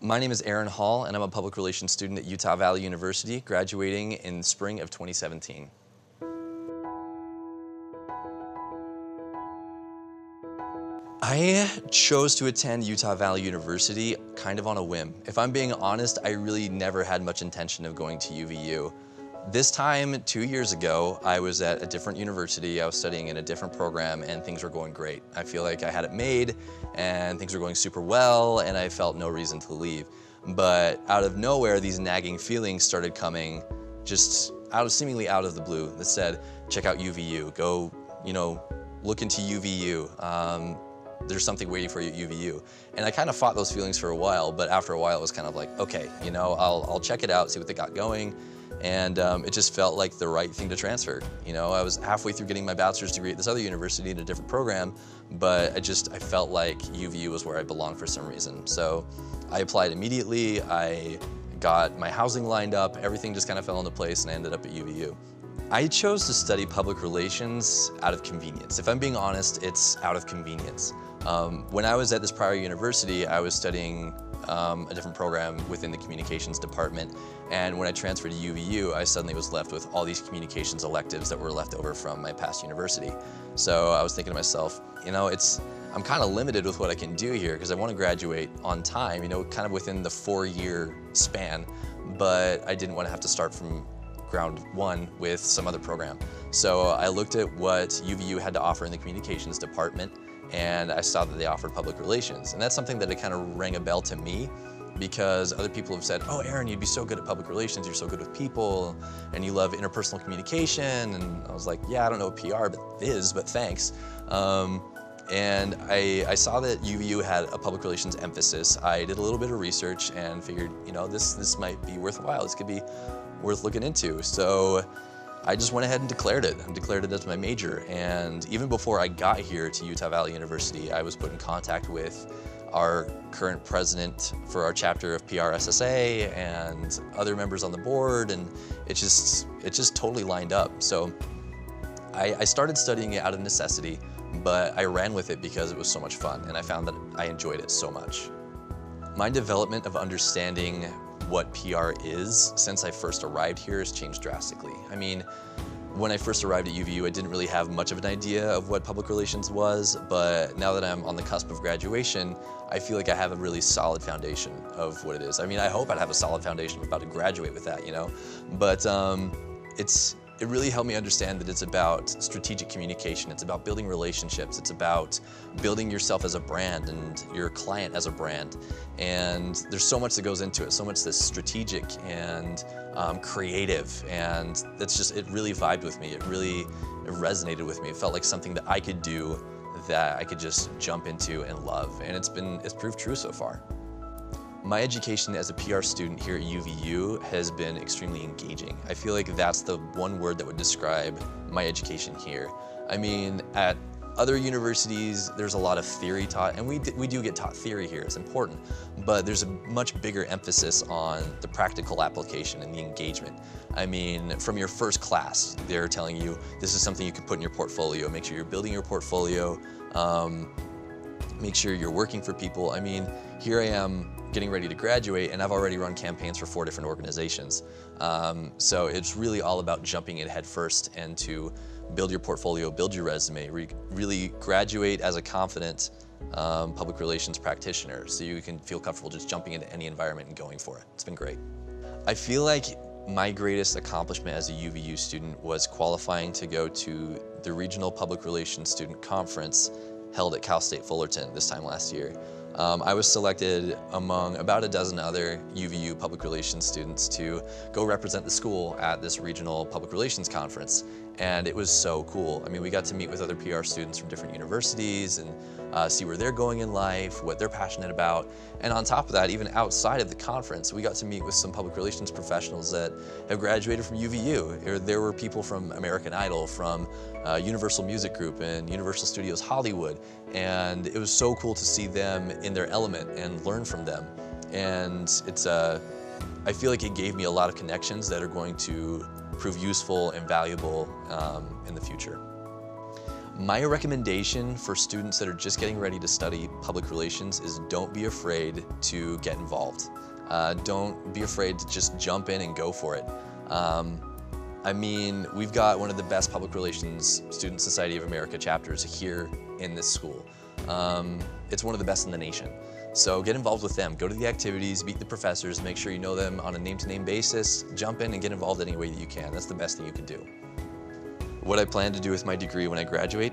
My name is Aaron Hall, and I'm a public relations student at Utah Valley University, graduating in spring of 2017. I chose to attend Utah Valley University kind of on a whim. If I'm being honest, I really never had much intention of going to UVU. This time, 2 years ago, I was at a different university. I was studying in a different program and things were going great. I feel like I had it made and things were going super well and I felt no reason to leave. But out of nowhere, these nagging feelings started coming just seemingly out of the blue that said, check out UVU, go, look into UVU. There's something waiting for you at UVU. And I kind of fought those feelings for a while, but after a while it was kind of like, okay, I'll check it out, see what they got going. And it just felt like the right thing to transfer. I was halfway through getting my bachelor's degree at this other university in a different program, but I felt like UVU was where I belonged for some reason. So I applied immediately, I got my housing lined up, everything just kind of fell into place and I ended up at UVU. I chose to study public relations out of convenience. If I'm being honest, it's out of convenience. When I was at this prior university, I was studying a different program within the communications department, and when I transferred to UVU, I suddenly was left with all these communications electives that were left over from my past university. So I was thinking to myself, I'm kind of limited with what I can do here because I want to graduate on time, kind of within the 4-year span, but I didn't want to have to start from ground one with some other program. So I looked at what UVU had to offer in the communications department, and I saw that they offered public relations. And that's something that it kind of rang a bell to me because other people have said, oh, Aaron, you'd be so good at public relations, you're so good with people, and you love interpersonal communication. And I was like, yeah, I don't know what PR is, but thanks. And I saw that UVU had a public relations emphasis. I did a little bit of research and figured, this might be worthwhile. This could be worth looking into. So I just went ahead and declared it. I declared it as my major. And even before I got here to Utah Valley University, I was put in contact with our current president for our chapter of PRSSA and other members on the board, and it just totally lined up. So I started studying it out of necessity, but I ran with it because it was so much fun, and I found that I enjoyed it so much. My development of understanding what PR is since I first arrived here has changed drastically. I mean, when I first arrived at UVU, I didn't really have much of an idea of what public relations was, but now that I'm on the cusp of graduation, I feel like I have a really solid foundation of what it is. I mean, I hope I'd have a solid foundation. I'm about to graduate with that, But it really helped me understand that it's about strategic communication. It's about building relationships. It's about building yourself as a brand and your client as a brand. And there's so much that goes into it, so much that's strategic and creative. And it really vibed with me. It resonated with me. It felt like something that I could do, that I could just jump into and love. And it's proved true so far. My education as a PR student here at UVU has been extremely engaging. I feel like that's the one word that would describe my education here. I mean, at other universities, there's a lot of theory taught, and we do get taught theory here, it's important, but there's a much bigger emphasis on the practical application and the engagement. I mean, from your first class, they're telling you this is something you can put in your portfolio. Make sure you're building your portfolio, make sure you're working for people. I mean, here I am getting ready to graduate, and I've already run campaigns for 4 different organizations. So it's really all about jumping in head first and to build your portfolio, build your resume, really graduate as a confident public relations practitioner so you can feel comfortable just jumping into any environment and going for it. It's been great. I feel like my greatest accomplishment as a UVU student was qualifying to go to the Regional Public Relations Student Conference held at Cal State Fullerton this time last year. I was selected among about a dozen other UVU public relations students to go represent the school at this regional public relations conference, and it was so cool. I mean, we got to meet with other PR students from different universities and see where they're going in life, what they're passionate about, and on top of that, even outside of the conference, we got to meet with some public relations professionals that have graduated from UVU. There were people from American Idol, from Universal Music Group and Universal Studios Hollywood, and it was so cool to see them in their element and learn from them. And I feel like it gave me a lot of connections that are going to prove useful and valuable in the future. My recommendation for students that are just getting ready to study public relations is don't be afraid to get involved. Don't be afraid to just jump in and go for it. I mean, we've got one of the best public relations Student Society of America chapters here in this school. It's one of the best in the nation. So get involved with them, go to the activities, meet the professors, make sure you know them on a name-to-name basis, jump in and get involved any way that you can. That's the best thing you can do. What I plan to do with my degree when I graduate,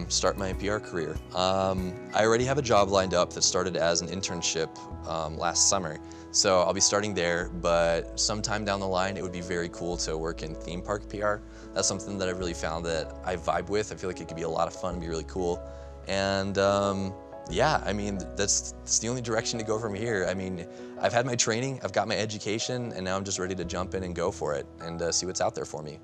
start my PR career. I already have a job lined up that started as an internship last summer, so I'll be starting there, but sometime down the line it would be very cool to work in theme park PR. That's something that I've really found that I vibe with. I feel like it could be a lot of fun and be really cool. And yeah, I mean, that's the only direction to go from here. I mean, I've had my training, I've got my education, and now I'm just ready to jump in and go for it and see what's out there for me.